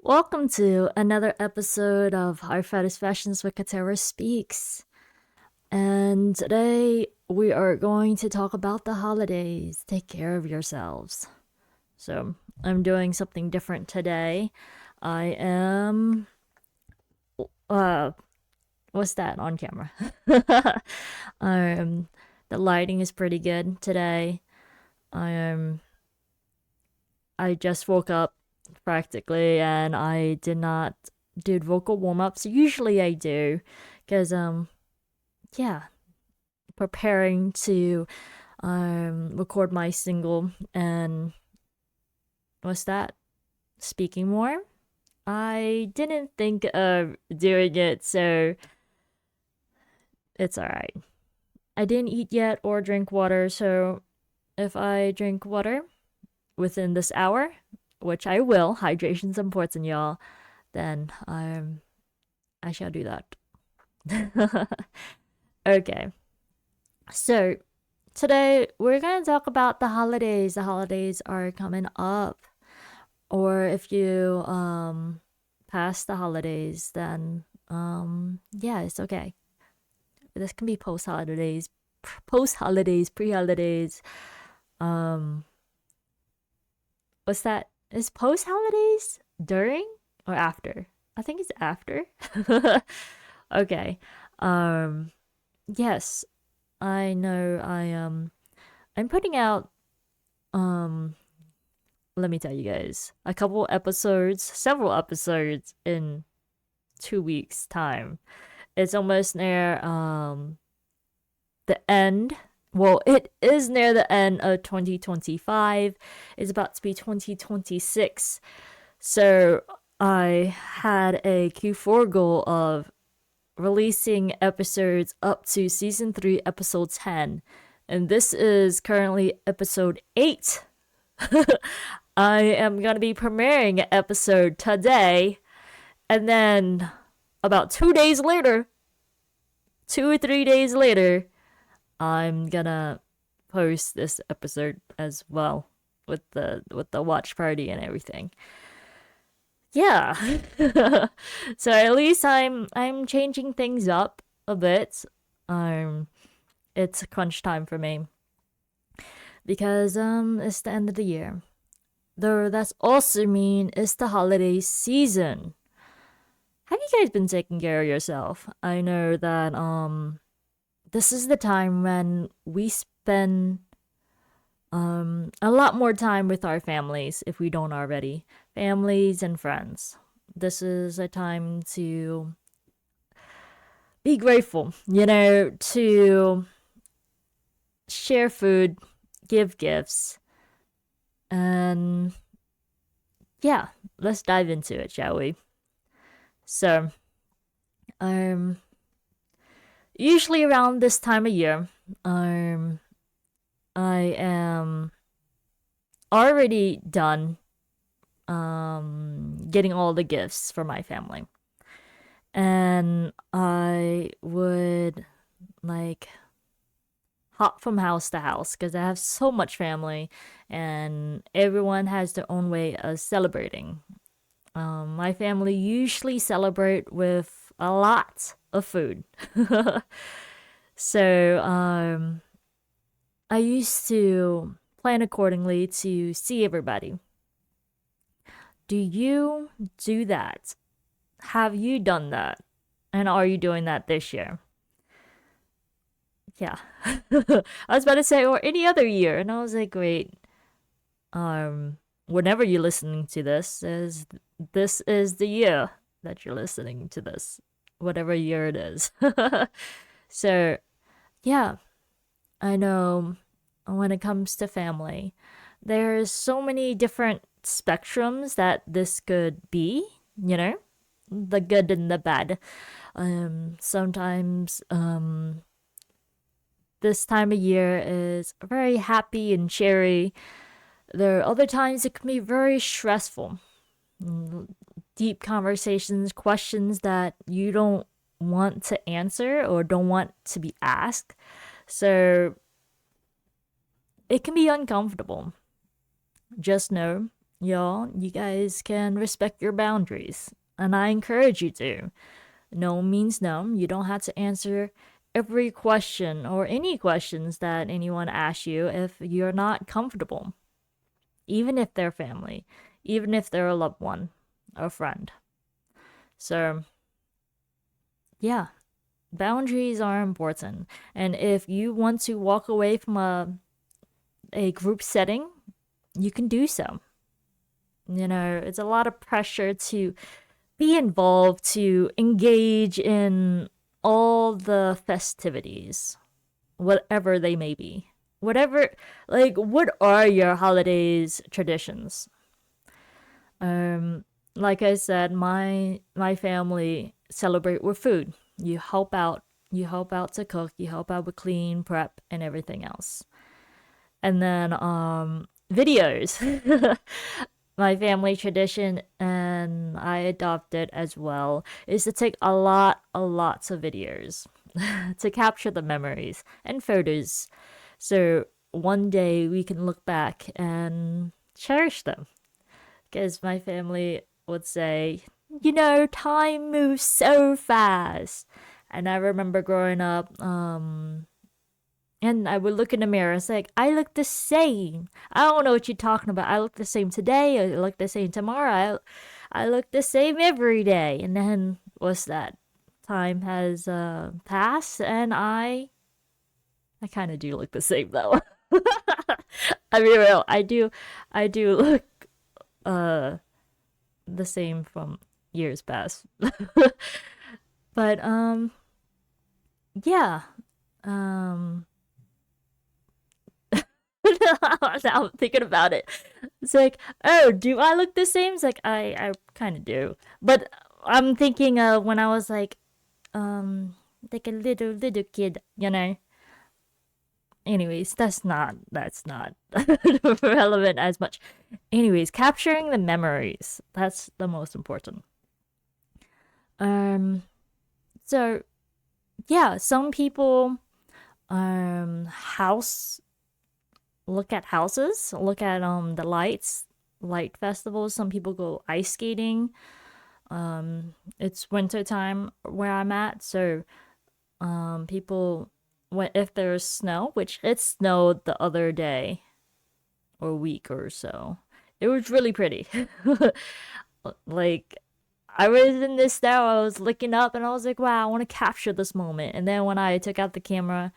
Welcome to another episode of Heartfelt Fashions with Katerra Speaks. And today we are going to talk about the holidays. Take care of yourselves. So, I'm doing something different today. I am. What's that on camera? um, the lighting is pretty good today. I am. I just woke up practically, and I did not do vocal warm ups. Usually I do, because yeah, preparing to record my single and what's that? Speaking more. I didn't think of doing it, so it's alright. I didn't eat yet or drink water, so if I drink water within this hour, which I will, hydration's important, y'all, then I shall do that. Okay. So, today we're going to talk about the holidays. The holidays are coming up. Or if you pass the holidays, then yeah, it's okay. This can be post-holidays, pre-holidays. What's that? Is post-holidays during or after? I think it's after. Okay. Yes, I know I'm putting out let me tell you guys, several episodes in 2 weeks time. It's almost near the end. Well, it is near the end of 2025. It's about to be 2026. So I had a Q4 goal of releasing episodes up to season 3, episode 10. And this is currently episode 8. I am going to be premiering an episode today. And then about 2 days later, 2 or 3 days later, I'm gonna post this episode as well with the watch party and everything. Yeah. So at least I'm changing things up a bit. It's crunch time for me because it's the end of the year. Though that's also mean it's the holiday season. Have you guys been taking care of yourself? I know that this is the time when we spend a lot more time with our families if we don't already. Families and friends. This is a time to be grateful, to share food, give gifts, and yeah, let's dive into it, shall we? So, usually around this time of year, I am already done getting all the gifts for my family. And I would like hop from house to house because I have so much family and everyone has their own way of celebrating. My family usually celebrate with a lot of food. So I used to plan accordingly to see everybody. Do you do that? Have you done that? And are you doing that this year? Yeah. I was about to say, or any other year. And I was like, wait, whenever you're listening to this is the year that you're listening to this, whatever year it is. So, yeah, I know when it comes to family, there's so many different spectrums that this could be, the good and the bad. Sometimes this time of year is very happy and cheery. There are other times it can be very stressful. Deep conversations, questions that you don't want to answer or don't want to be asked. So it can be uncomfortable. Just know You guys can respect your boundaries. And I encourage you to. No means no. You don't have to answer every question or any questions that anyone asks you if you're not comfortable, even if they're family, even if they're a loved one, a friend. So, yeah, boundaries are important. And if you want to walk away from a group setting, you can do so. It's a lot of pressure to be involved, to engage in all the festivities, whatever they may be. Whatever, like, what are your holidays traditions? Like I said, my family celebrate with food. You help out, you help out to cook, you help out with clean, prep, and everything else. And then videos. My family tradition, and I adopted as well, is to take lots of videos to capture the memories and photos. So one day we can look back and cherish them. Because my family would say, time moves so fast. And I remember growing up, and I would look in the mirror and say, I look the same. I don't know what you're talking about. I look the same today. I look the same tomorrow. I look the same every day. And then what's that? Time has passed, and I kind of do look the same though. I mean, real. I do look uh the same from years past. But yeah. Um now I'm thinking about it. It's like, oh, do I look the same? It's like I kind of do, but I'm thinking of when I was like a little kid, Anyways, that's not relevant as much. Anyways, capturing the memories, that's the most important. Um, so yeah, some people house look at houses, look at the light festivals. Some people go ice skating. It's winter time where I'm at, so people when if there's snow, which it snowed the other day or week or so. It was really pretty. Like I was in this snow, I was looking up and I was like, wow, I want to capture this moment. And then when I took out the camera,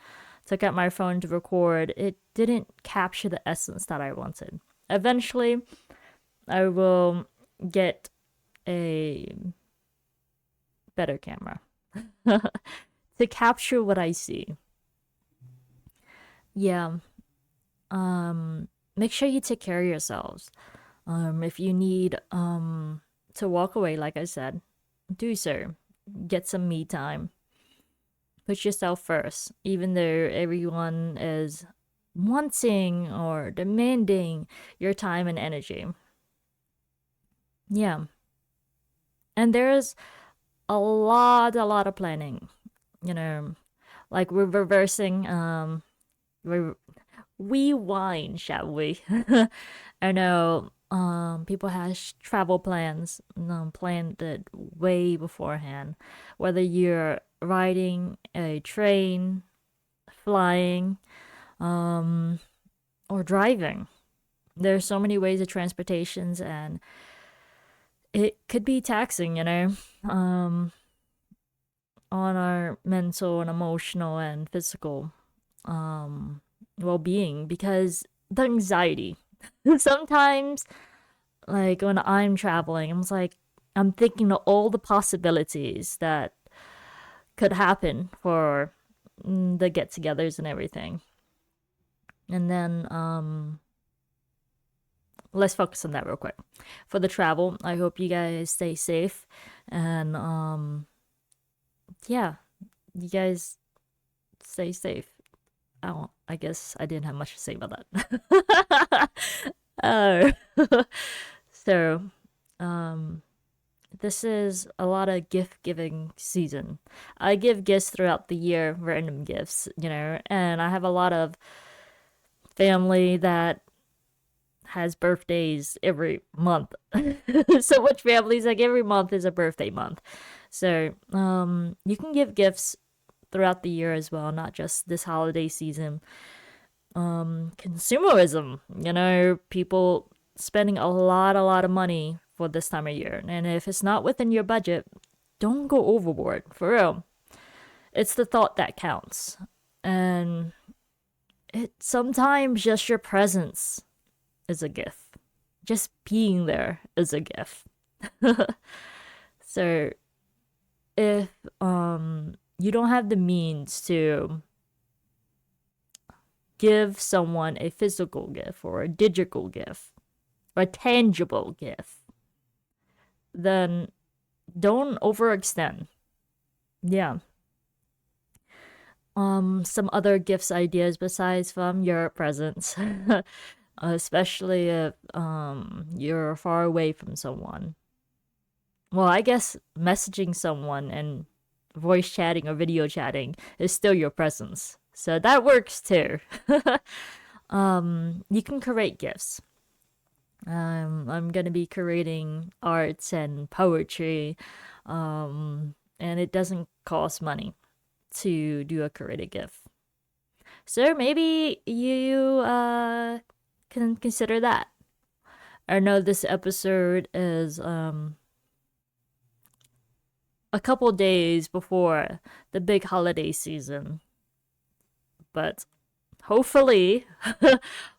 took out my phone to record, it didn't capture the essence that I wanted. Eventually, I will get a better camera to capture what I see. Yeah. Make sure you take care of yourselves. If you need to walk away, like I said, do so. Get some me time. Put yourself first, even though everyone is wanting or demanding your time and energy. Yeah. And there's a lot of planning, you know, like we're reversing, re- rewind, shall we? I know people has travel plans planned it way beforehand, whether you're riding a train, flying, um, or driving. There's so many ways of transportations, and it could be taxing, um, on our mental and emotional and physical well-being, because the anxiety. Sometimes, like when I'm traveling, I'm thinking of all the possibilities that could happen for the get-togethers and everything. And then let's focus on that real quick. For the travel, I hope you guys stay safe, and yeah, you guys stay safe. I guess I didn't have much to say about that. uh, so, um, this is a lot of gift giving season. I give gifts throughout the year, random gifts, and I have a lot of family that has birthdays every month. So much families like every month is a birthday month. So you can give gifts throughout the year as well, not just this holiday season. Consumerism, people spending a lot of money for this time of year. And if it's not within your budget, don't go overboard, for real. It's the thought that counts. And it sometimes just your presence is a gift. Just being there is a gift. So if you don't have the means to give someone a physical gift or a digital gift or a tangible gift, then don't overextend. Yeah. Some other gifts ideas besides from your presence, especially if you're far away from someone. Well, I guess messaging someone and voice chatting or video chatting is still your presence, so that works too. You can create gifts. I'm gonna be creating arts and poetry, and it doesn't cost money to do a creative gift. So maybe you can consider that. I know this episode is a couple days before the big holiday season, but hopefully,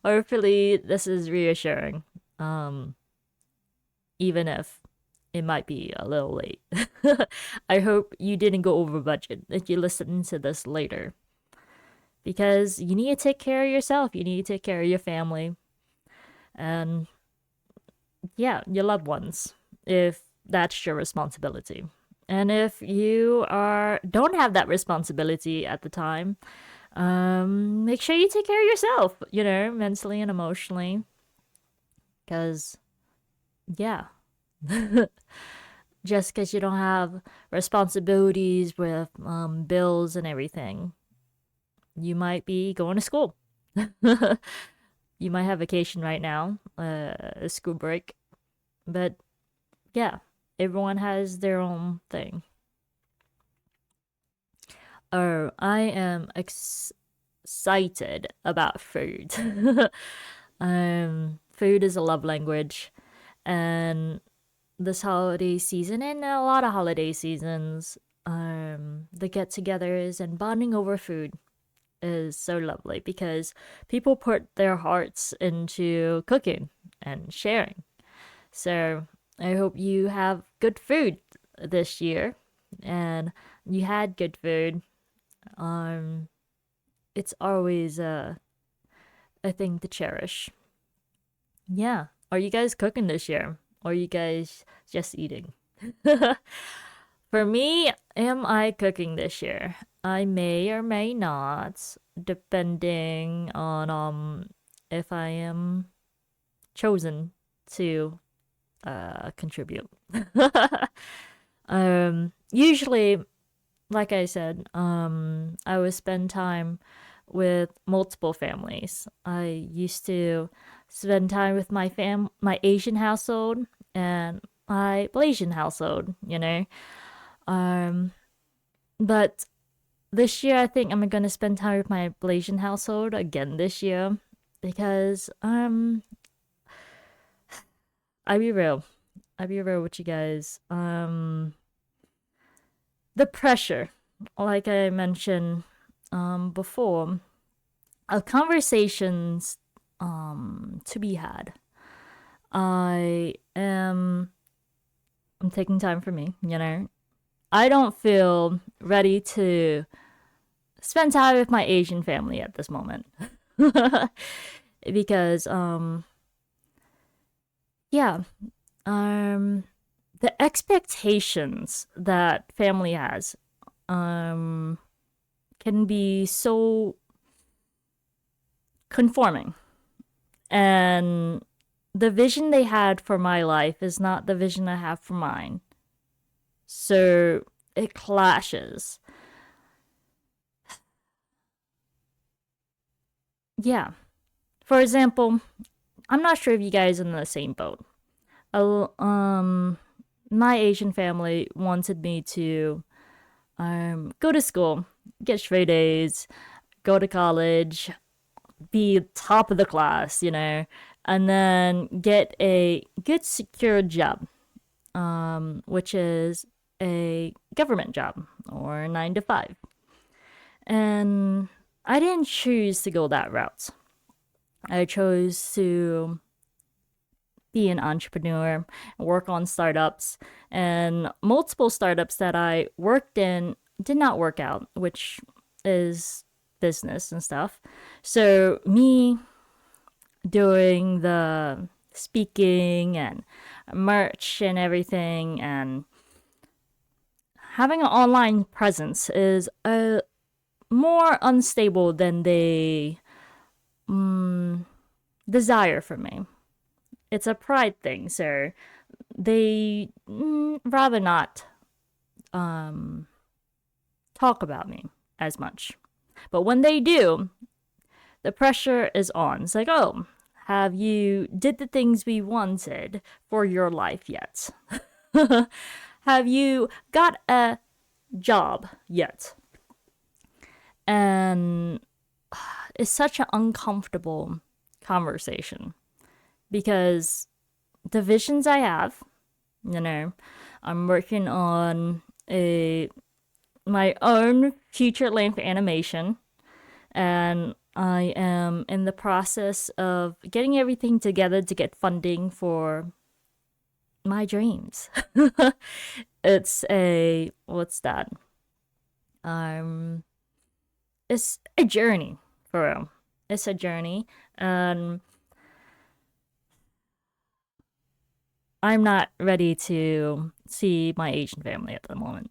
hopefully this is reassuring. Even if it might be a little late. I hope you didn't go over budget if you listen to this later. Because you need to take care of yourself. You need to take care of your family. And yeah, your loved ones, if that's your responsibility. And if you don't have that responsibility at the time, make sure you take care of yourself, mentally and emotionally. Because, yeah. Just because you don't have responsibilities with bills and everything, you might be going to school. You might have vacation right now, a school break. But yeah, everyone has their own thing. Oh, I am excited about food. Food is a love language, and this holiday season and a lot of holiday seasons, the get-togethers and bonding over food is so lovely because people put their hearts into cooking and sharing. So I hope you have good food this year, and you had good food. It's always a thing to cherish. Yeah. Are you guys cooking this year? Or are you guys just eating? For me, am I cooking this year? I may or may not, depending on if I am chosen to contribute. Usually, like I said, I would spend time with multiple families. I used to spend time with my Asian household and my Malaysian household, But this year I think I'm gonna spend time with my Malaysian household again this year because I be real. I be real with you guys. The pressure, like I mentioned before, of conversations to be had. I'm taking time for me, I don't feel ready to spend time with my Asian family at this moment. Because yeah, the expectations that family has can be so conforming, and the vision they had for my life is not the vision I have for mine, so it clashes. Yeah, for example, I'm not sure if you guys are in the same boat. My Asian family wanted me to go to school, get straight A's, go to college, be top of the class, and then get a good secure job, which is a government job or 9 to 5. And I didn't choose to go that route. I chose to be an entrepreneur, work on startups, and multiple startups that I worked in did not work out, which is business and stuff. So, me doing the speaking and merch and everything and having an online presence is more unstable than they desire for me. It's a pride thing, so they rather not talk about me as much. But when they do, the pressure is on. It's like, oh, have you did the things we wanted for your life yet? Have you got a job yet? And it's such an uncomfortable conversation because the visions I have, I'm working on my own feature length animation, and I am in the process of getting everything together to get funding for my dreams. It's what's that? It's a journey, for real. It's a journey, and I'm not ready to see my Asian family at the moment.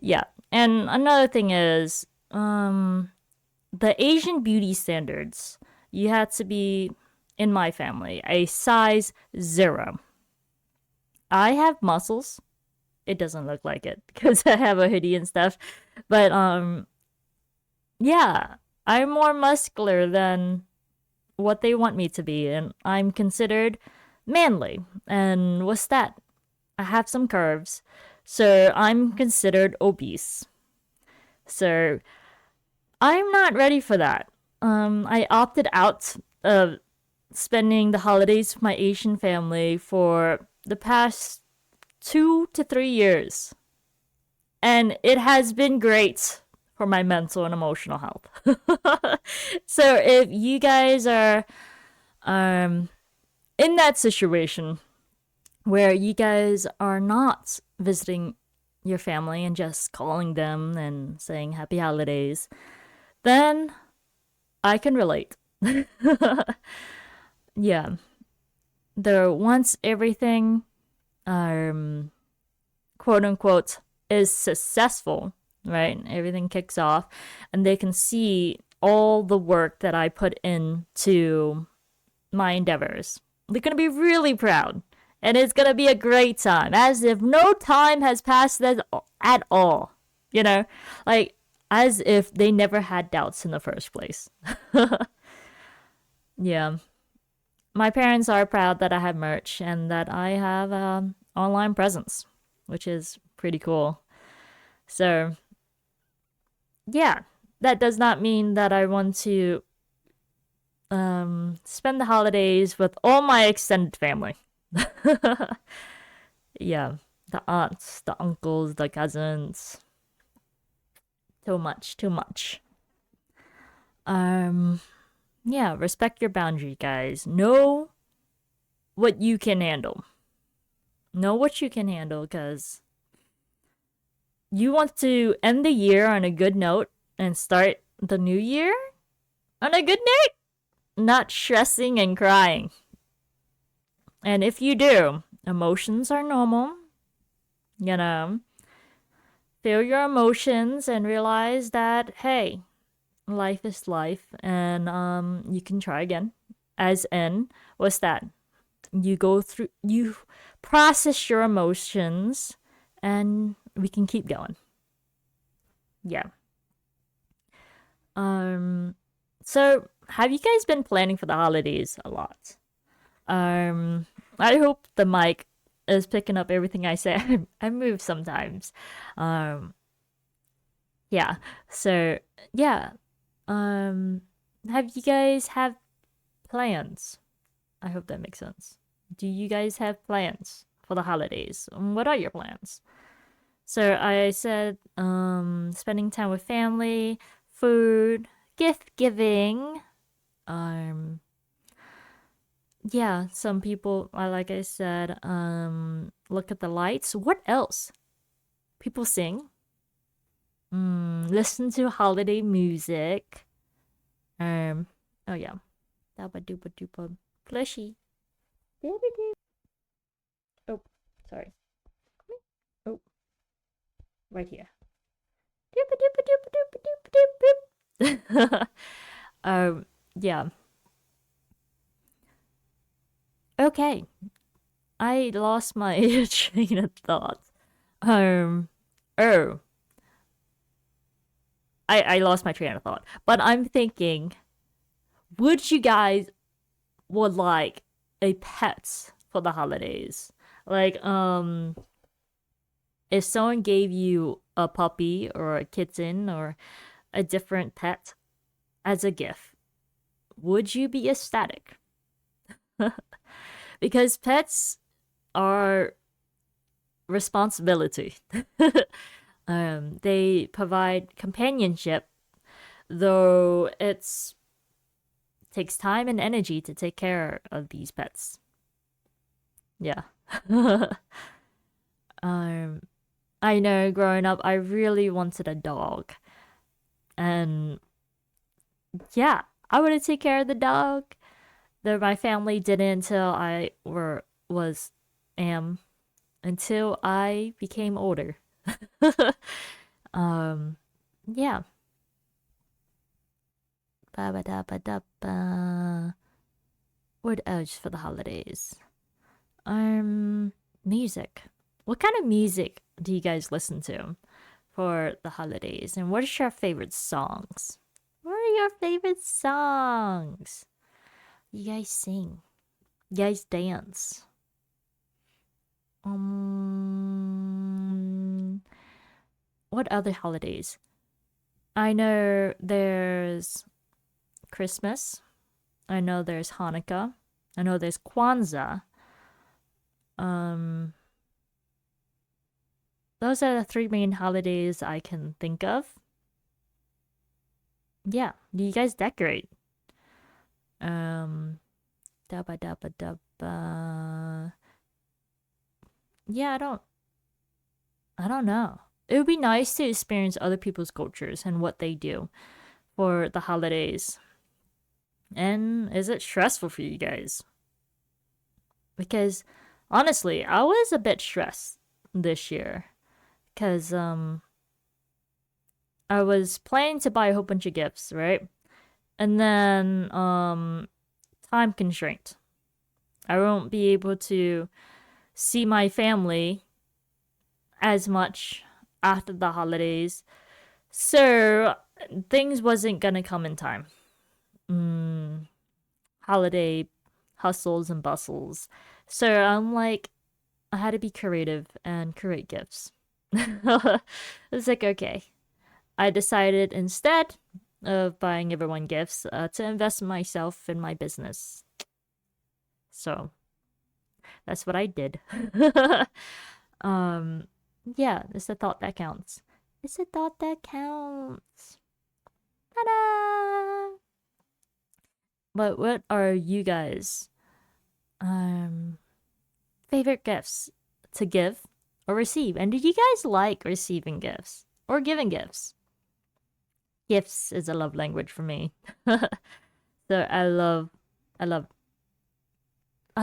Yeah, and another thing is, the Asian beauty standards. You had to be, in my family, a size 0. I have muscles. It doesn't look like it because I have a hoodie and stuff. But yeah, I'm more muscular than what they want me to be, and I'm considered manly. And what's that? I have some curves, so I'm considered obese. So I'm not ready for that. I opted out of spending the holidays with my Asian family for the past 2 to 3 years. And it has been great for my mental and emotional health. So if you guys are in that situation where you guys are not visiting your family and just calling them and saying happy holidays, then I can relate. Yeah. Once everything quote unquote is successful, right? Everything kicks off and they can see all the work that I put into my endeavors. They're going to be really proud. And it's going to be a great time, as if no time has passed at all. Like as if they never had doubts in the first place. Yeah. My parents are proud that I have merch and that I have online presence, which is pretty cool. So, yeah, that does not mean that I want to spend the holidays with all my extended family. Yeah, the aunts, the uncles, the cousins. Too much, too much. Yeah, respect your boundary, guys. Know what you can handle. Know what you can handle, because you want to end the year on a good note and start the new year on a good note, not stressing and crying. And if you do, emotions are normal. Feel your emotions and realize that, hey, life is life, and you can try again. As in, what's that? You process your emotions, and we can keep going. Yeah. So, have you guys been planning for the holidays a lot? Um, I hope the mic is picking up everything I say. I move sometimes. Um, yeah. So, yeah. Um, have you guys have plans? I hope that makes sense. Do you guys have plans for the holidays? What are your plans? So I said, spending time with family, food, gift giving. Um, yeah, some people, like I said, look at the lights. What else? People sing. Listen to holiday music. Um, oh yeah, dabba dooba dooba, plushy. Oh, sorry. Oh, right here. Dooba dooba dooba dooba dooba doop. Yeah. Okay, I lost my train of thought. Um, oh, I lost my train of thought. But I'm thinking, would you guys would like a pet for the holidays? Like, if someone gave you a puppy or a kitten or a different pet as a gift, would you be ecstatic? Because pets are responsibility. They provide companionship, though it takes time and energy to take care of these pets. Yeah. um, I know growing up, I really wanted a dog. And yeah, I would take care of the dog. Though my family didn't until I were was am until I became older. um yeah. Ba ba da ba da ba. What else for the holidays? Music. What kind of music do you guys listen to for the holidays? And what is your favorite songs? What are your favorite songs? You guys sing. You guys dance. Um, what other holidays? I know there's Christmas. I know there's Hanukkah. I know there's Kwanzaa. Um, those are the three main holidays I can think of. Yeah, do you guys decorate? Um, dabba dabba dabba. Yeah, I don't know. It would be nice to experience other people's cultures and what they do for the holidays. And is it stressful for you guys? Because honestly, I was a bit stressed this year because I was planning to buy a whole bunch of gifts, right? And then time constraint. I won't be able to see my family as much after the holidays. So things wasn't gonna come in time. Holiday hustles and bustles. So I'm like, I had to be creative and create gifts. It's like, okay. I decided instead of buying everyone gifts to invest myself in my business. So that's what I did. um, yeah, it's the thought that counts. It's the thought that counts. Ta-da! But what are you guys favorite gifts to give or receive? And do you guys like receiving gifts or giving gifts? Gifts is a love language for me. So I love I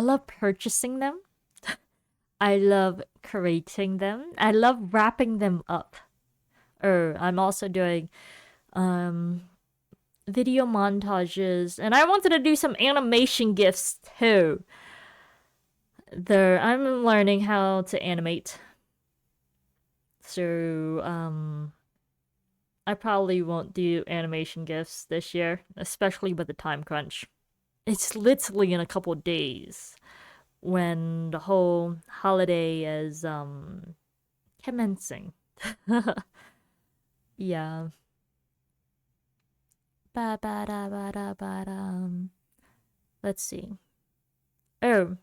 love purchasing them. I love creating them. I love wrapping them up. Or I'm also doing um video montages and I wanted to do some animation gifts too. There I'm learning how to animate. So I probably won't do animation gifts this year, especially with the time crunch. It's literally in a couple days when the whole holiday is commencing. Yeah. Ba ba da ba da ba da. Let's see. Oh,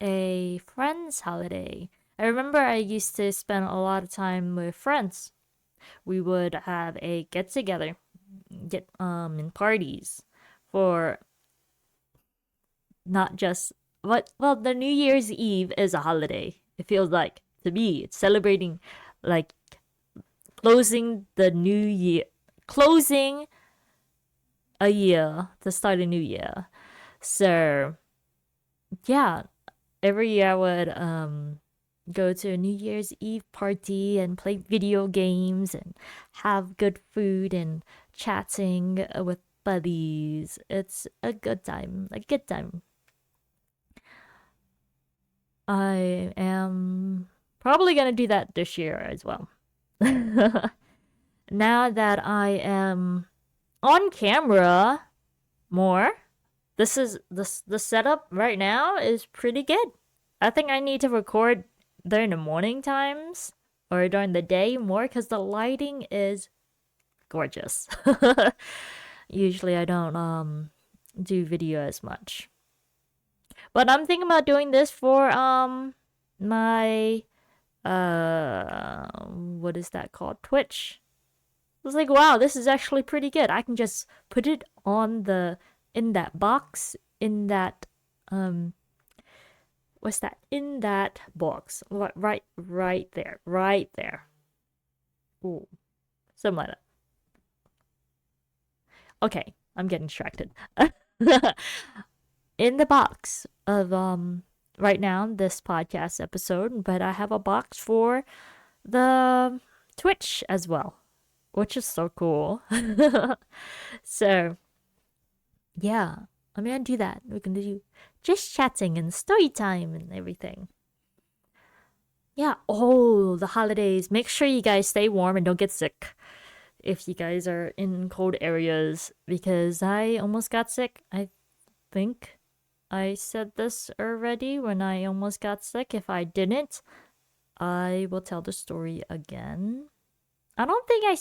a friend's holiday. I remember I used to spend a lot of time with friends. We would have a get together, get in parties for not just what well the New Year's Eve is a holiday. It feels like to me it's celebrating like closing the new year, closing a year to start a new year. So yeah, every year I would go to a New Year's Eve party and play video games and have good food and chatting with buddies. It's a good time, a good time. I am probably gonna do that this year as well. Now that I am on camera more, this is the setup right now is pretty good. I think I need to record during the morning times or during the day more because the lighting is gorgeous. Usually I don't do video as much. But I'm thinking about doing this for my what is that called? Twitch. I was like, wow, this is actually pretty good. I can just put it on the in that box in that what's that in that box right there, right there. Ooh, something like that. Okay, I'm getting distracted. In the box of right now this podcast episode, but I have a box for the Twitch as well, which is so cool. So yeah, I'm gonna do that. We're gonna do just chatting and story time and everything. Yeah. Oh, the holidays. Make sure you guys stay warm and don't get sick if you guys are in cold areas because I almost got sick. I think I said this already when I almost got sick. If I didn't, I will tell the story again. I don't think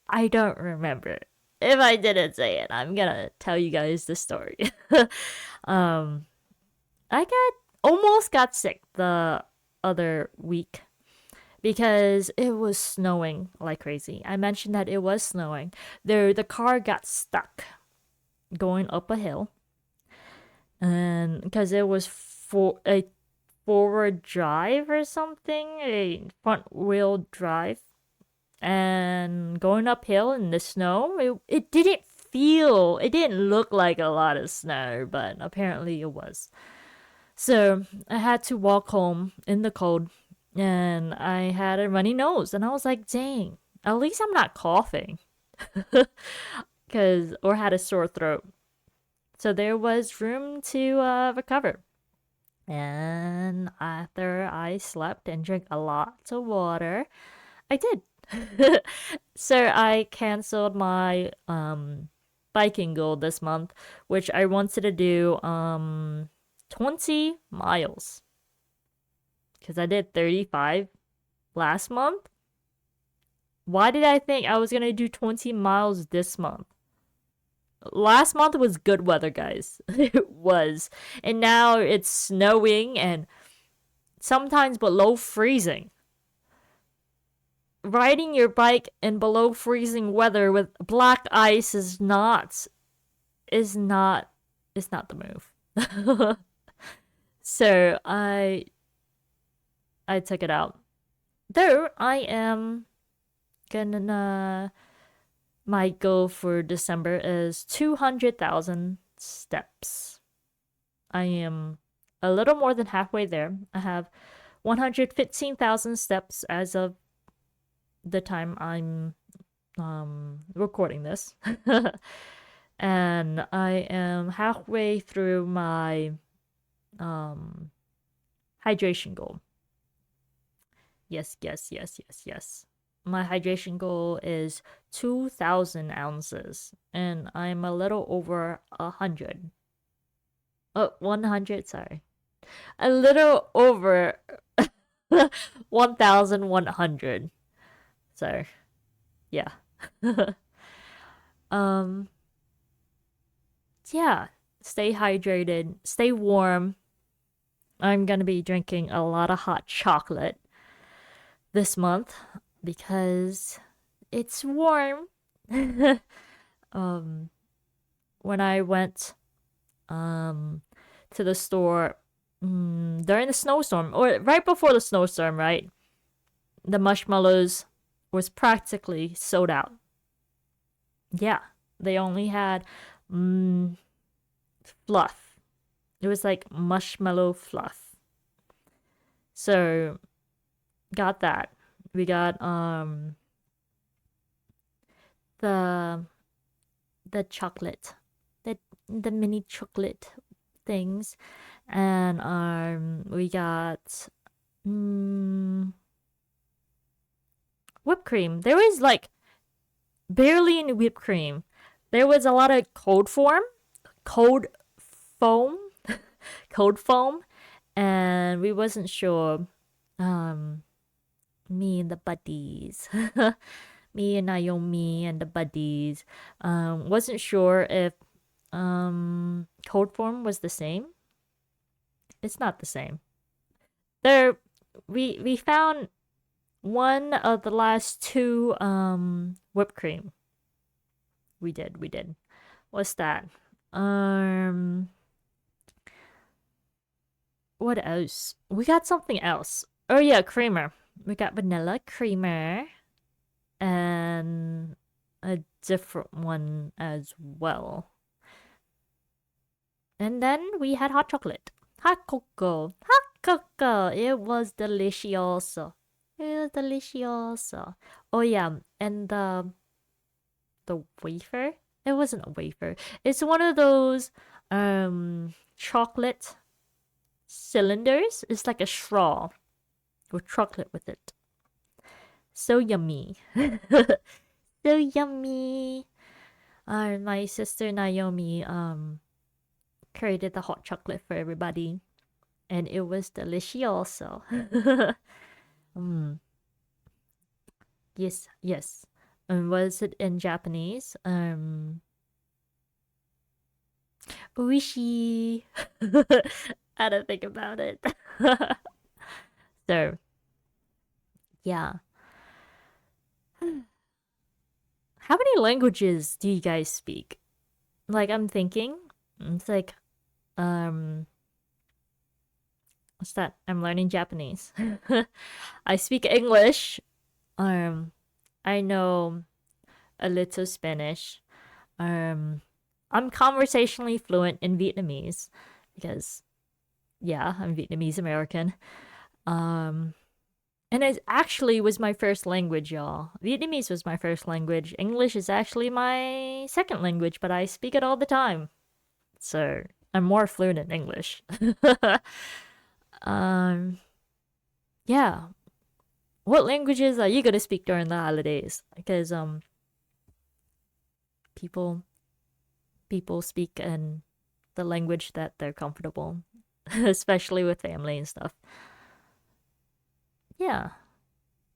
I don't remember. If I didn't say it, I'm gonna tell you guys the story. um, I almost got sick the other week because it was snowing like crazy. I mentioned that it was snowing. The car got stuck going up a hill, and because it was for a forward drive or something, a front wheel drive, and going uphill in the snow, it it didn't look like a lot of snow, but apparently it was. So I had to walk home in the cold and I had a runny nose and I was like, dang, at least I'm not coughing. Cause or had a sore throat. So there was room to recover. And after I slept and drank a lot of water, I did. So I canceled my biking goal this month, which I wanted to do 20 miles because I did 35 last month. Why did I think I was gonna do 20 miles this month? Last month was good weather, guys. It was. And now it's snowing and sometimes below freezing. Riding your bike in below freezing weather with black ice is not is not the move. So I took it out. Though I am gonna my goal for December is 200,000 steps. I am a little more than halfway there. I have 115,000 steps as of the time I'm recording this. And I am halfway through my hydration goal. Yes, yes, yes, yes, yes. my hydration goal is 2,000 ounces, and I'm a little over 100. Oh, 100, sorry. A little over 1,100. So, yeah. um, yeah. Stay hydrated, stay warm. I'm gonna be drinking a lot of hot chocolate this month because it's warm. um, when I went to the store during the snowstorm, or right before the snowstorm, right? The marshmallows was practically sold out. Yeah, they only had fluff. It was like marshmallow fluff. So got that. We got the chocolate, the mini chocolate things, and we got whipped cream. There was like barely any whipped cream. There was a lot of cold foam, cold foam, and we wasn't sure. Me and the buddies, me and Naomi and the buddies, wasn't sure if cold form was the same. It's not the same. There, we found one of the last two whipped cream. We did. What's that? What else? We got something else. Oh yeah, creamer. We got vanilla creamer and a different one as well. And then we had hot chocolate. Hot cocoa. It was delicious. Oh yeah, and the wafer. It wasn't a wafer. It's one of those chocolate cylinders. It's like a straw with chocolate with it. So yummy. So yummy. My sister Naomi created the hot chocolate for everybody, and it was delicious also. Yes. Was it in Japanese? Oishi. I don't think about it. So, yeah. How many languages do you guys speak? Like, I'm thinking, it's like, what's that? I'm learning Japanese. I speak English. I know a little Spanish. I'm conversationally fluent in Vietnamese because, yeah, I'm Vietnamese American. And it actually was my first language, y'all. Vietnamese was my first language. English is actually my second language, but I speak it all the time. So I'm more fluent in English. Yeah. What languages are you gonna speak during the holidays? Because people speak in the language that they're comfortable, especially with family and stuff. Yeah.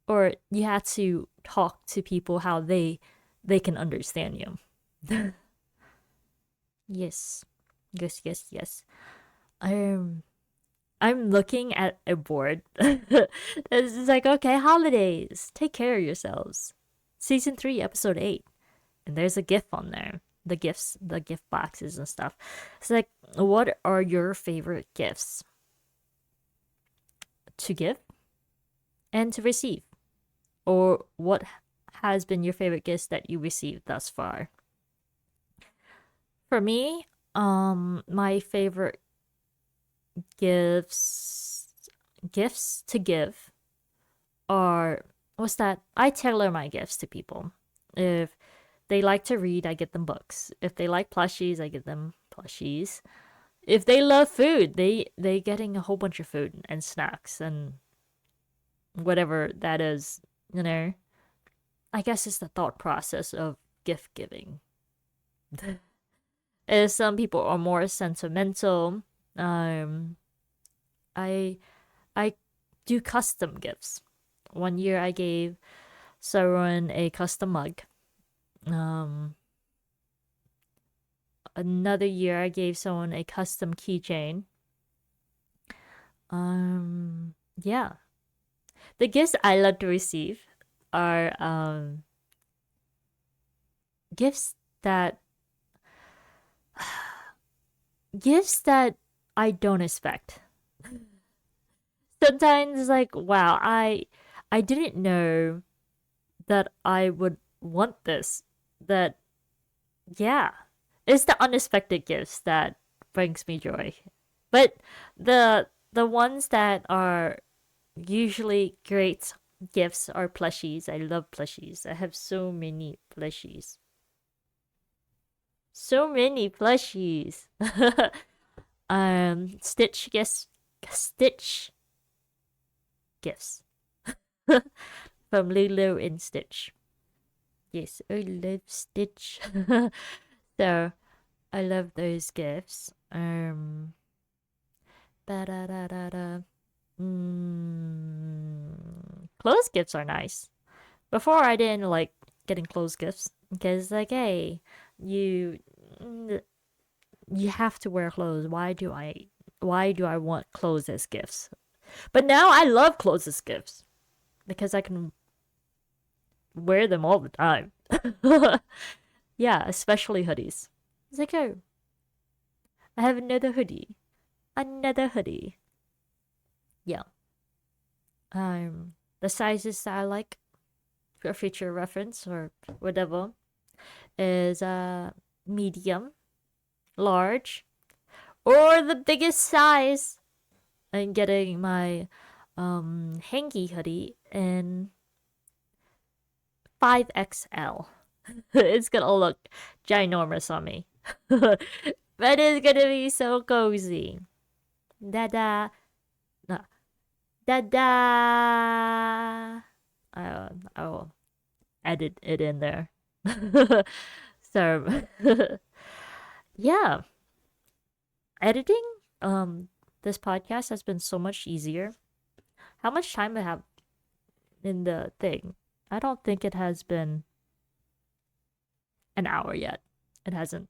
Or you have to talk to people how they can understand you. Yes. Yes. I'm looking at a board. It's like, okay, holidays. Take care of yourselves. Season 3, episode 8. And there's a GIF on there. The gifts, the gift boxes and stuff. It's like, what are your favorite gifts to give and to receive? Or what has been your favorite gifts that you received thus far? For me, my favorite gifts to give are, what's that? I tailor my gifts to people. If they like to read, I get them books. If they like plushies, I get them plushies. If they love food, they getting a whole bunch of food and snacks and whatever that is, you know. I guess it's the thought process of gift giving. As some people are more sentimental, um, I I do custom gifts. One year I gave someone a custom mug. Um, Another year I gave someone a custom keychain. Yeah. The gifts I love to receive are gifts that gifts that I don't expect. Sometimes it's like, wow, I didn't know that I would want this. That yeah. It's the unexpected gifts that brings me joy. But the ones that are usually great gifts are plushies. I love plushies. I have so many plushies. So many plushies. Stitch gifts. Stitch gifts from Lilo and Stitch. Yes, I love Stitch. So I love those gifts. Da da da da da. Clothes gifts are nice. Before I didn't like getting clothes gifts because like, hey, you you have to wear clothes. Why do I want clothes as gifts? But now I love clothes as gifts because I can wear them all the time. Yeah, especially hoodies. It's like, oh, I have another hoodie. Another hoodie. Yeah. The sizes that I like for future reference or whatever is medium, large, or the biggest size. I'm getting my Hangie hoodie in 5XL. It's gonna look ginormous on me. But it's gonna be so cozy. Da-da. No. Da-da. I will edit it in there. So, yeah. Editing this podcast has been so much easier. How much time I have in the thing? I don't think it has been an hour yet. It hasn't.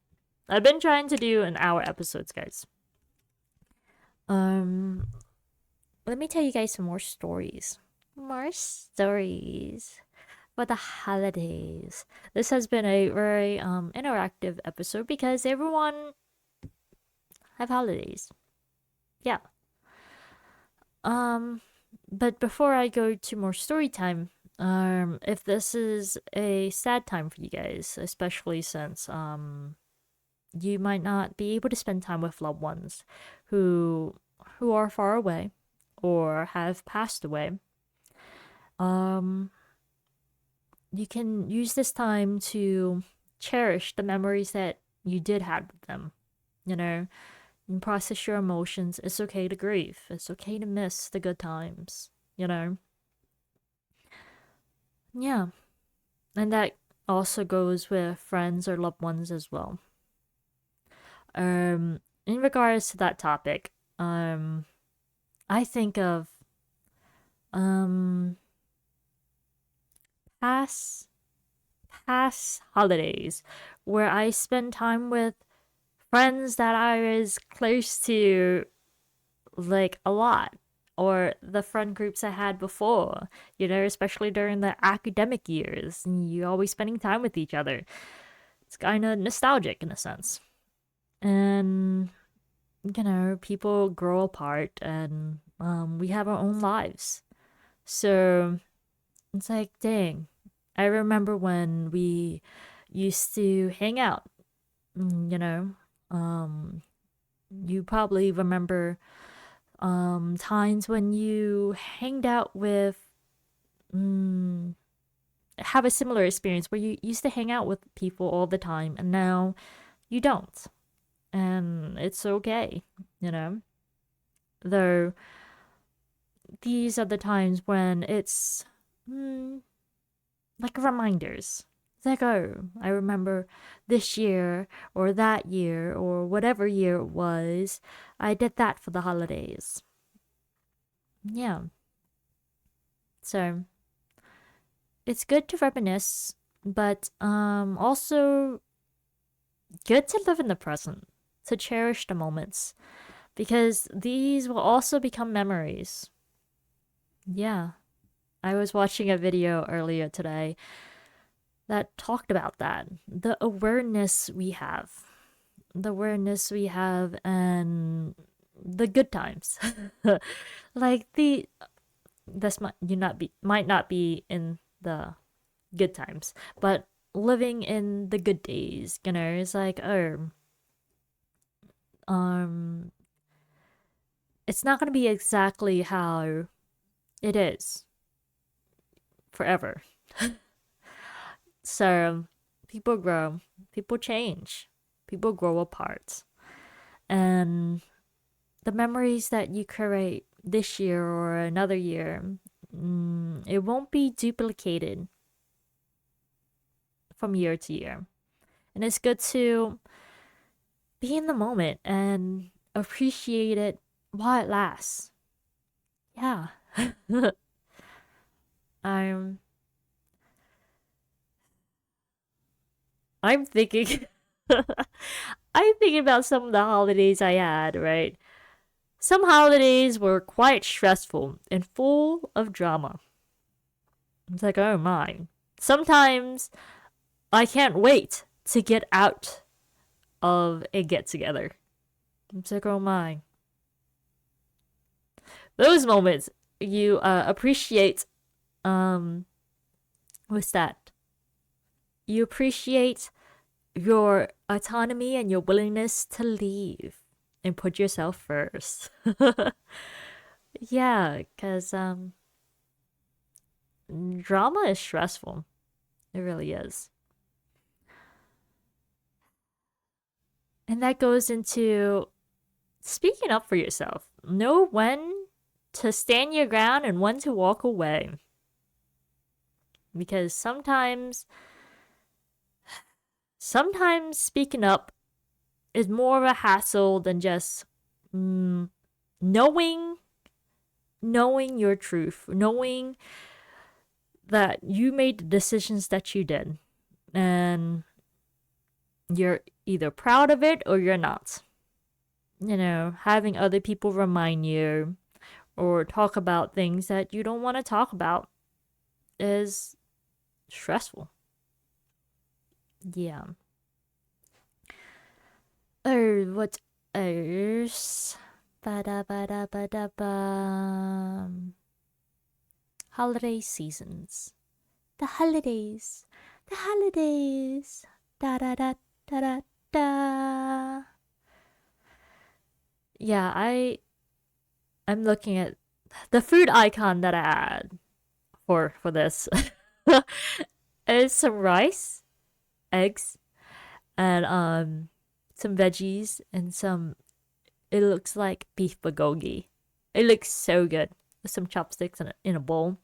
I've been trying to do an hour episodes, guys. Um, Let me tell you guys some more stories. More stories for the holidays. This has been a very interactive episode because everyone have holidays. Yeah. But before I go to more story time, if this is a sad time for you guys, especially since you might not be able to spend time with loved ones who are far away or have passed away, you can use this time to cherish the memories that you did have with them. You know, and process your emotions. It's okay to grieve. It's okay to miss the good times. You know? Yeah. And that also goes with friends or loved ones as well. In regards to that topic, I think of um past past holidays where I spend time with friends that I was close to like a lot, or the friend groups I had before, especially during the academic years, and you always spending time with each other. It's kind of nostalgic in a sense. And, people grow apart and we have our own lives. So it's like, dang, I remember when we used to hang out, you know. You probably remember times when you hanged out with have a similar experience where you used to hang out with people all the time and now you don't, and it's okay, though – these are the times when it's like reminders. It's like, oh, I remember this year or that year or whatever year it was, I did that for the holidays. Yeah. So it's good to reminisce, but also good to live in the present, to cherish the moments, because these will also become memories. Yeah. I was watching a video earlier today that talked about that. The awareness we have. The awareness we have and the good times. Like this might not be in the good times, but living in the good days, it's like, oh, um it's not going to be exactly how it is forever. So people grow, people change, people grow apart. And the memories that you create this year or another year, it won't be duplicated from year to year. And it's good to be in the moment and appreciate it while it lasts. Yeah. I'm I'm thinking I'm thinking about some of the holidays I had, right? Some holidays were quite stressful and full of drama. It's like, oh my. Sometimes I can't wait to get out of a get together. It's like, oh my. Those moments you appreciate, um, what's that? You appreciate your autonomy and your willingness to leave and put yourself first. Yeah, because drama is stressful. It really is. And that goes into speaking up for yourself. Know when to stand your ground and when to walk away. Because sometimes speaking up is more of a hassle than just knowing your truth, knowing that you made the decisions that you did, and you're either proud of it or you're not. Having other people remind you or talk about things that you don't want to talk about is stressful. Yeah. Oh, what else? Ba-da, ba-da, ba-da, ba. Holiday seasons. The holidays. The holidays. Da da da da da da. Yeah, I'm looking at the food icon that I add for this. Is some rice, eggs, and some veggies and some, it looks like beef bulgogi. It looks so good with some chopsticks in a bowl.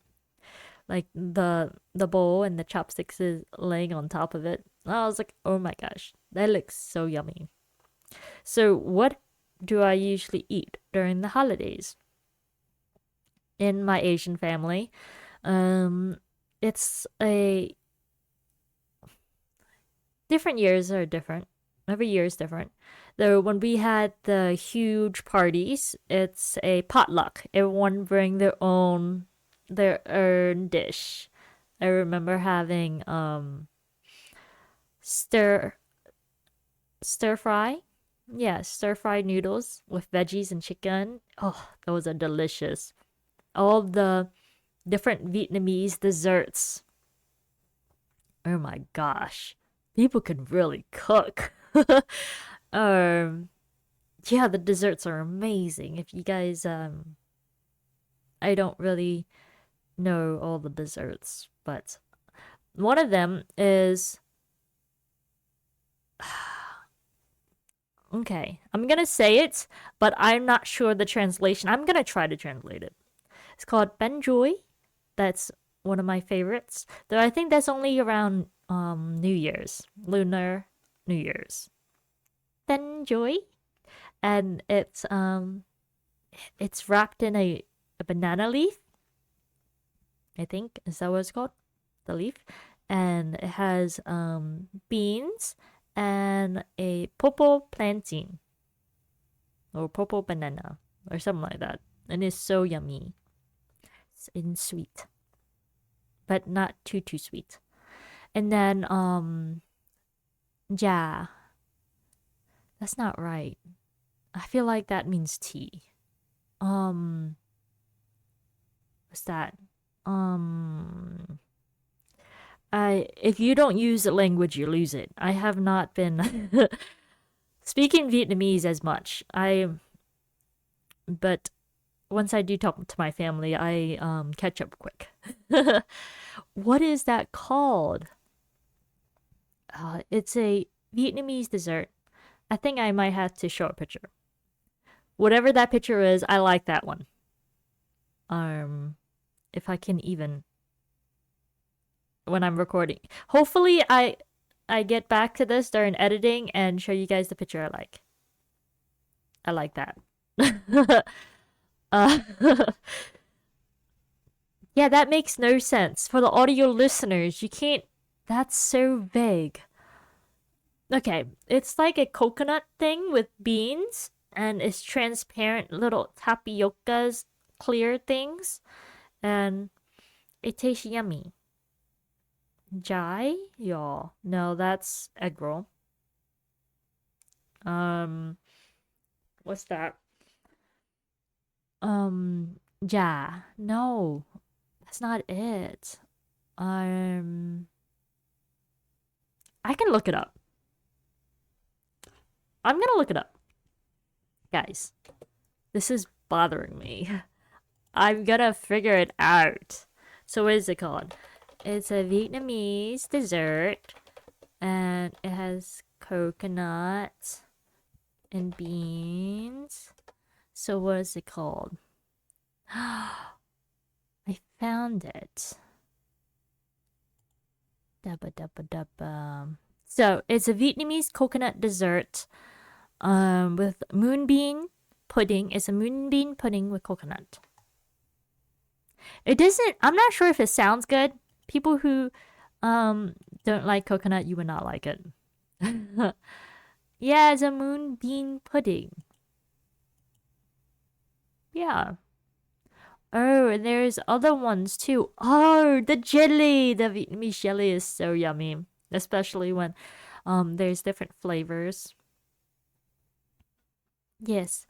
Like the bowl and the chopsticks is laying on top of it. I was like, oh my gosh, that looks so yummy. So what do I usually eat during the holidays? In my Asian family, it's a different years are different. Every year is different. Though when we had the huge parties, it's a potluck. Everyone bring their own dish. I remember having stir stir fry. Yeah, stir fried noodles with veggies and chicken. Oh, those are delicious. All the different Vietnamese desserts. Oh my gosh. People can really cook. um yeah, the desserts are amazing. If you guys I don't really know all the desserts, but one of them is okay, I'm gonna say it, but I'm not sure the translation. I'm gonna try to translate it. It's called Benjoy. That's one of my favorites. Though I think that's only around New Year's, Lunar New Year's. Enjoy, and it's wrapped in a banana leaf. I think is that what it's called, the leaf, and it has beans and a popo plantain or popo banana or something like that, and it's so yummy. And sweet, but not too sweet. And then ja, that's not right. I feel like that means tea. What's that? If you don't use the language, you lose it. I have not been speaking Vietnamese as much. But once I do talk to my family, I catch up quick. What is that called? It's a Vietnamese dessert. I think I might have to show a picture. Whatever that picture is, I like that one. If I can even when I'm recording. Hopefully I get back to this during editing and show you guys the picture I like. I like that. Yeah, that makes no sense. For the audio listeners, you can't. That's so vague. Okay, it's like a coconut thing with beans, and it's transparent little tapioca's clear things, and it tastes yummy. Jai? Y'all. No, that's egg roll. What's that? Ja. No, that's not it. I can look it up. I'm gonna look it up. Guys, this is bothering me. I'm gonna figure it out. So what is it called? It's a Vietnamese dessert, and it has coconut and beans. So what is it called? I found it. Dabba dabba dabba. So it's a Vietnamese coconut dessert with moonbean pudding. It's a moonbean pudding with coconut. It doesn't, I'm not sure if it sounds good. People who don't like coconut, you would not like it. Yeah, it's a moonbean pudding. Yeah. Oh, and there's other ones too. Oh, the jelly! The Vietnamese jelly is so yummy. Especially when there's different flavors. Yes.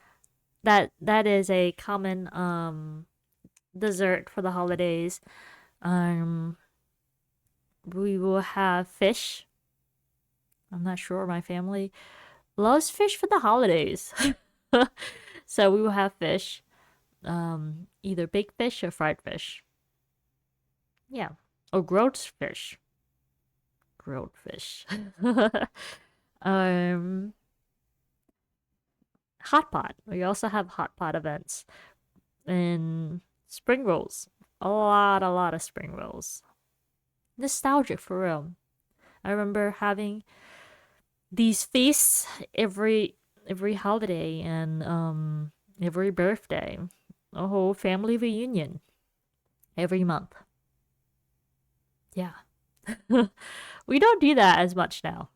That is a common dessert for the holidays. We will have fish. I'm not sure. My family loves fish for the holidays. So we will have fish. Either baked fish or fried fish. Yeah. Or grilled fish. Grilled fish. Hot pot. We also have hot pot events. And spring rolls. A lot of spring rolls. Nostalgic for real. I remember having these feasts every holiday and every birthday. A whole family reunion every month. Yeah. We don't do that as much now.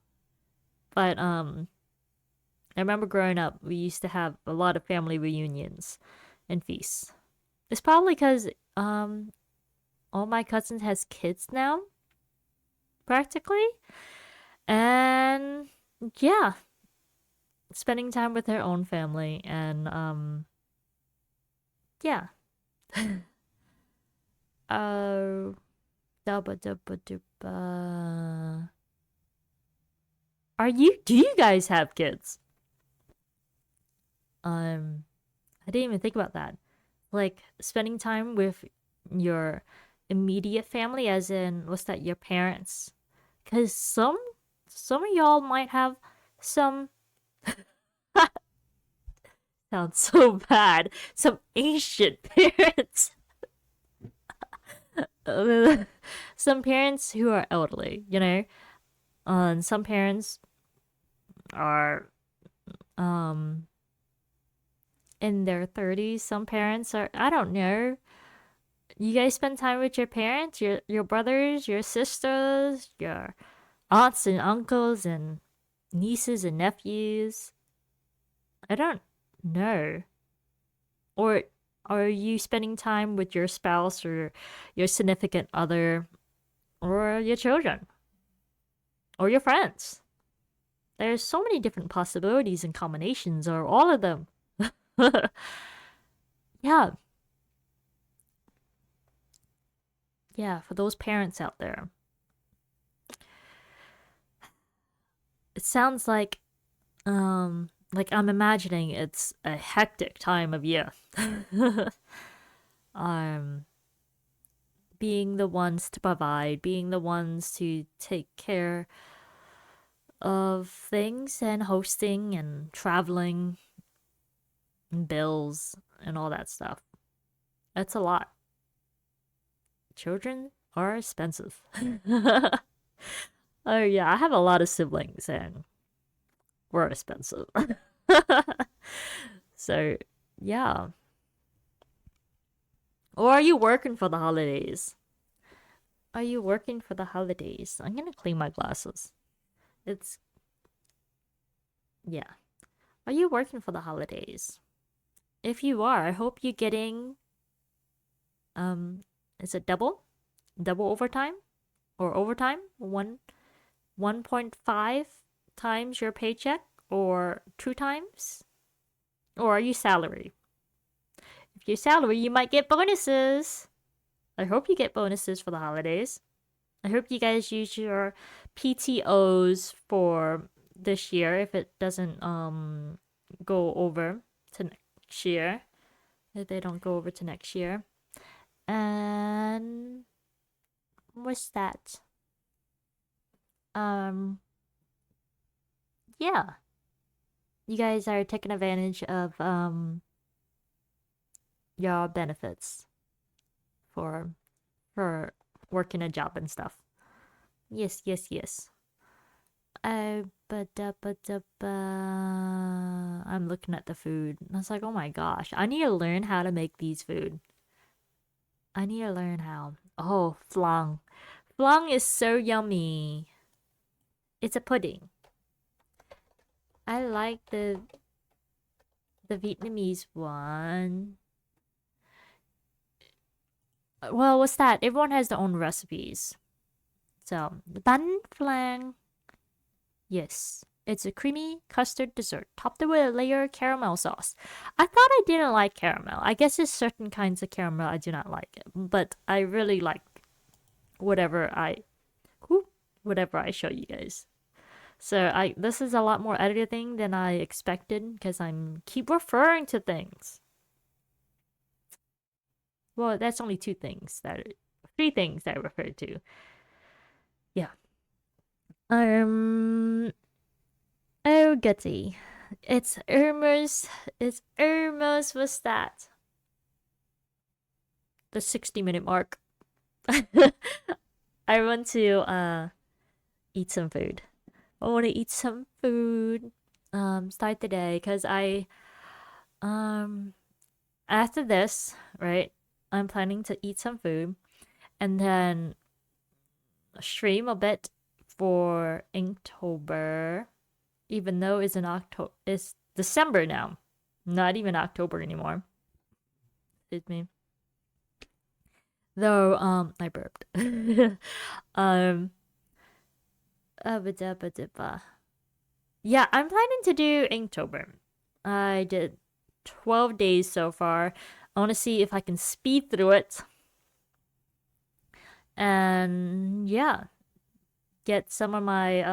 But I remember growing up, we used to have a lot of family reunions and feasts. It's probably because all my cousins has kids now, practically. And yeah, spending time with their own family and yeah. Oh, dubba dubba dubba. Do you guys have kids? I didn't even think about that. Like spending time with your immediate family, as in what's that, your parents? Cause some of y'all might have some sounds so bad. Some ancient parents. some parents who are elderly, you know, and some parents are um in their 30s. Some parents are, I don't know. You guys spend time with your parents, your brothers, your sisters, your aunts and uncles and nieces and nephews. I don't know. Or are you spending time with your spouse or your significant other or your children or your friends? There's so many different possibilities and combinations, or all of them. Yeah, yeah, for those parents out there. It sounds like I'm imagining it's a hectic time of year. um being the ones to provide, being the ones to take care of things and hosting and traveling and bills and all that stuff. That's a lot. Children are expensive. Oh yeah, I have a lot of siblings and we're expensive. So, yeah. Or are you working for the holidays? Are you working for the holidays? I'm gonna clean my glasses. It's, yeah. Are you working for the holidays? If you are, I hope you're getting, is it double? Double overtime? Or overtime? 1.5 times your paycheck? Or 2 times? Or are you salary? If you're salary, you might get bonuses. I hope you get bonuses for the holidays. I hope you guys use your PTOs for this year if it doesn't go over to next year. If they don't go over to next year. And what's that? Um yeah. You guys are taking advantage of your benefits for for working a job and stuff. Yes, yes, yes. I'm looking at the food. And I was like, oh my gosh, I need to learn how to make these food. I need to learn how. Oh, flan. Flan is so yummy. It's a pudding. I like the Vietnamese one. Well, what's that? Everyone has their own recipes. So, the bánh flan. Yes. It's a creamy custard dessert topped with a layer of caramel sauce. I thought I didn't like caramel. I guess there's certain kinds of caramel I do not like, but I really like whatever I whatever I show you guys. So I this is a lot more editing than I expected because I'm keep referring to things. Well, that's only three things that I referred to. Yeah. Um. Oh, goody. It's almost what's that? The 60-minute mark. I want to eat some food. I want to eat some food. Start the day because um after this, right? I'm planning to eat some food and then stream a bit for Inktober, even though it's December now, not even October anymore. Excuse me. Though I burped. um yeah, I'm planning to do Inktober. I did 12 days so far. I want to see if I can speed through it. And yeah, get some of my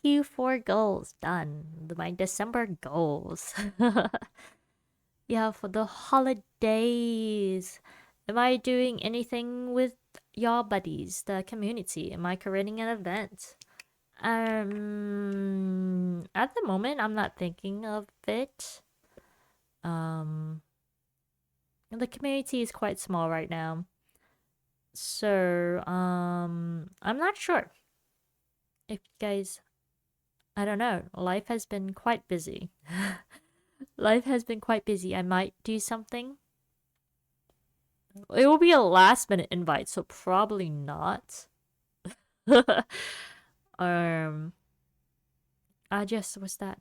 Q4 goals done. My December goals. Yeah, for the holidays. Am I doing anything with y'all buddies, the community? Am I creating an event? At the moment, I'm not thinking of it. Um, the community is quite small right now. So, I'm not sure if you guys, I don't know. Life has been quite busy. Life has been quite busy. I might do something. It will be a last minute invite, so probably not. um, I just was that.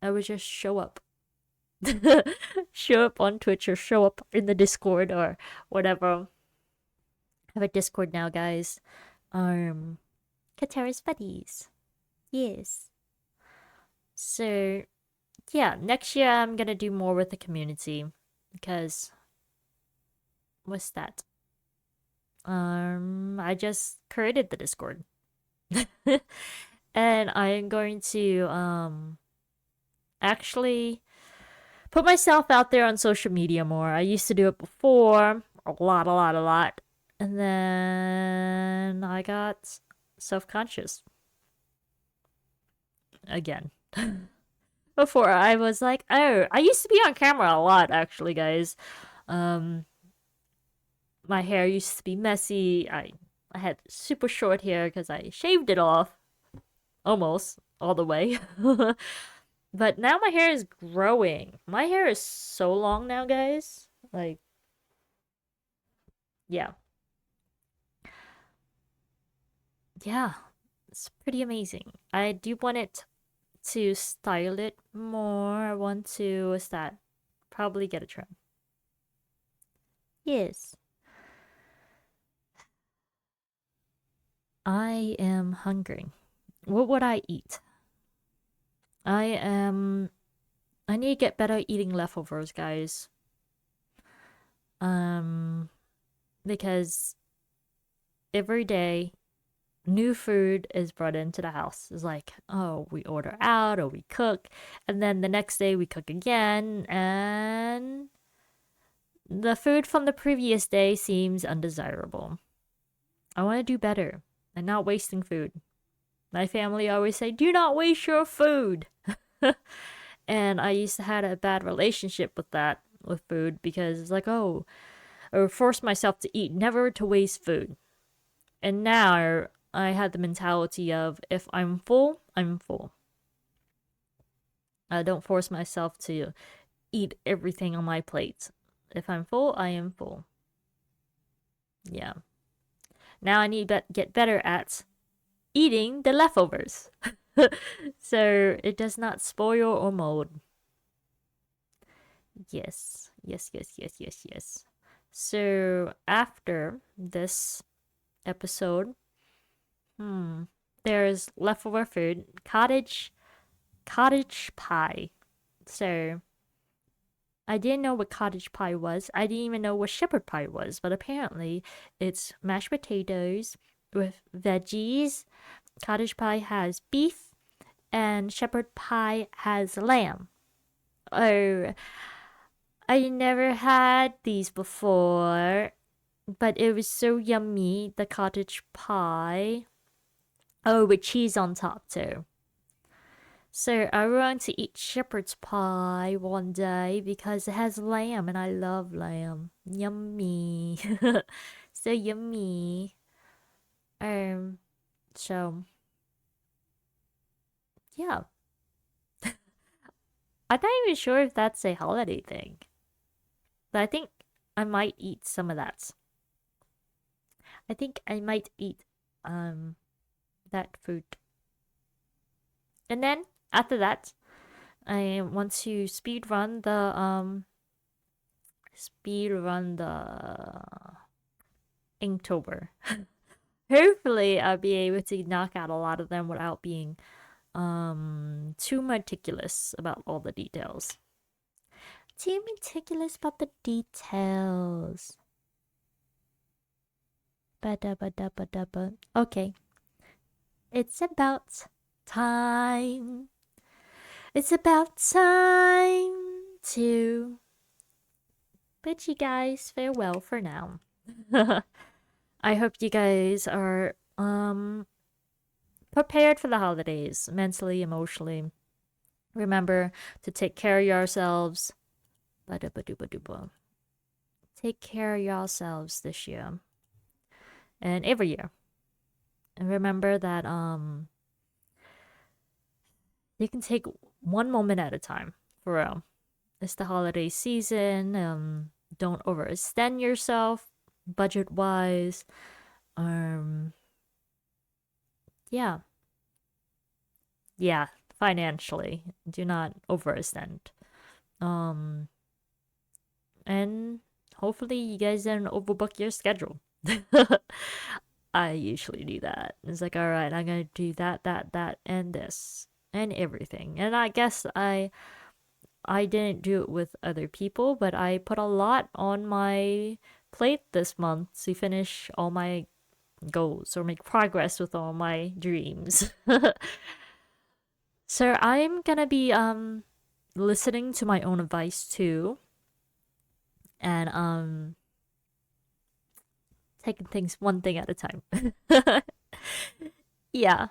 I would just show up. Show up on Twitch or show up in the Discord or whatever. I have a Discord now, guys. Katerra's buddies. Yes. So yeah, next year I'm gonna do more with the community because what's that? I just created the Discord. And I am going to actually put myself out there on social media more. I used to do it before, a lot. And then I got self-conscious again. Before I was like, oh, I used to be on camera a lot actually, guys. Um my hair used to be messy. I had super short hair because I shaved it off almost all the way. But now my hair is growing. My hair is so long now, guys. Like, yeah. Yeah. It's pretty amazing. I do want it to style it more. I want to, what's that? Probably get a trim. Yes. I am hungry. What would I eat? I am. I need to get better at eating leftovers, guys. Um, because every day new food is brought into the house. It's like, oh, we order out or we cook, and then the next day we cook again, and the food from the previous day seems undesirable. I want to do better and not wasting food. My family always say, do not waste your food. And I used to have a bad relationship with that, with food, because it's like, oh, or force myself to eat, never to waste food. And now I had the mentality of if I'm full, I'm full. I don't force myself to eat everything on my plate. If I'm full, I am full. Yeah. Now I need to get better at eating the leftovers. So it does not spoil or mold. Yes. Yes. So after this episode, there's leftover food, cottage pie. So I didn't know what cottage pie was. I didn't even know what shepherd pie was, but apparently it's mashed potatoes with veggies. Cottage pie has beef, and shepherd pie has lamb. Oh, I never had these before, but it was so yummy, the cottage pie. Oh, with cheese on top too. So I want to eat shepherd's pie one day because it has lamb and I love lamb. Yummy. So yummy. Um so yeah. I'm not even sure if that's a holiday thing. But I think I might eat some of that. I think I might eat that food. And then after that, I want to speed run the Inktober. Hopefully I'll be able to knock out a lot of them without being too meticulous about all the details. Too meticulous about the details. Ba-da-ba-da-ba-da-ba. Okay. It's about time. It's about time to bid you guys farewell for now. I hope you guys are prepared for the holidays mentally, emotionally. Remember to take care of yourselves. Take care of yourselves this year. and every year. And remember that you can take one moment at a time, for real. It's the holiday season. Don't overextend yourself budget wise. Um, yeah, yeah, financially. Do not overextend. Um, and hopefully you guys didn't overbook your schedule. I usually do that. It's like, all right, I'm gonna do that, and this, and everything. And I guess I didn't do it with other people, but I put a lot on my plate this month to finish all my goals or make progress with all my dreams. So I'm gonna be listening to my own advice too, and taking things one thing at a time. Yeah.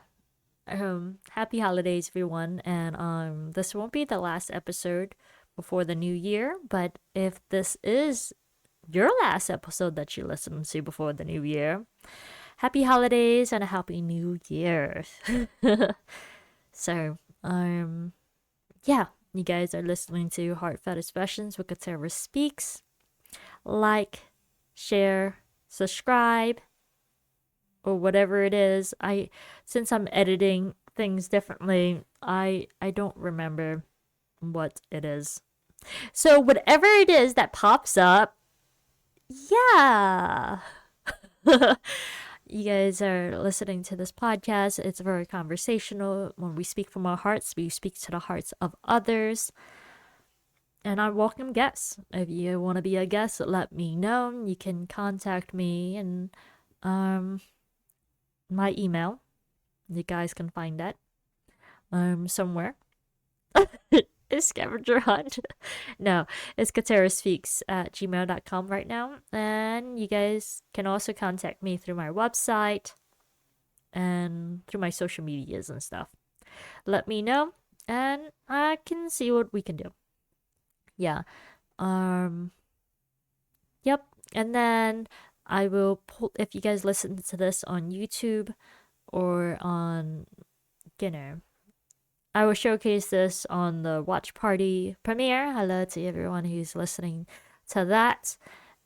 Happy holidays everyone, and this won't be the last episode before the new year, but if this is your last episode that you listen to before the new year, happy holidays and a happy new year. So, yeah, you guys are listening to Heartfelt Expressions with Katerra Speaks. Like, share, subscribe, or whatever it is. Since I'm editing things differently, I don't remember what it is. So whatever it is that pops up, yeah. You guys are listening to this podcast. It's very conversational. When we speak from our hearts, we speak to the hearts of others. And I welcome guests. If you want to be a guest, let me know. You can contact me and my email. You guys can find that somewhere. It's scavenger hunt. No, it's katerraspeaks at gmail.com right now. And you guys can also contact me through my website and through my social medias and stuff. Let me know and I can see what we can do. Yeah. Yep. And then I will pull, if you guys listen to this on YouTube or on, you know, I will showcase this on the watch party premiere. Hello to everyone who's listening to that.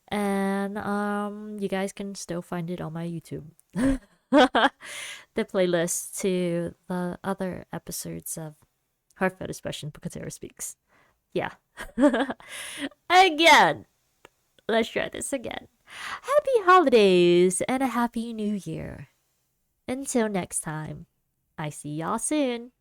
And you guys can still find it on my YouTube. The playlist to the other episodes of Heartfelt Expression Katerra Speaks. Yeah. Again. Let's try this again. Happy holidays and a happy new year. Until next time. I see y'all soon.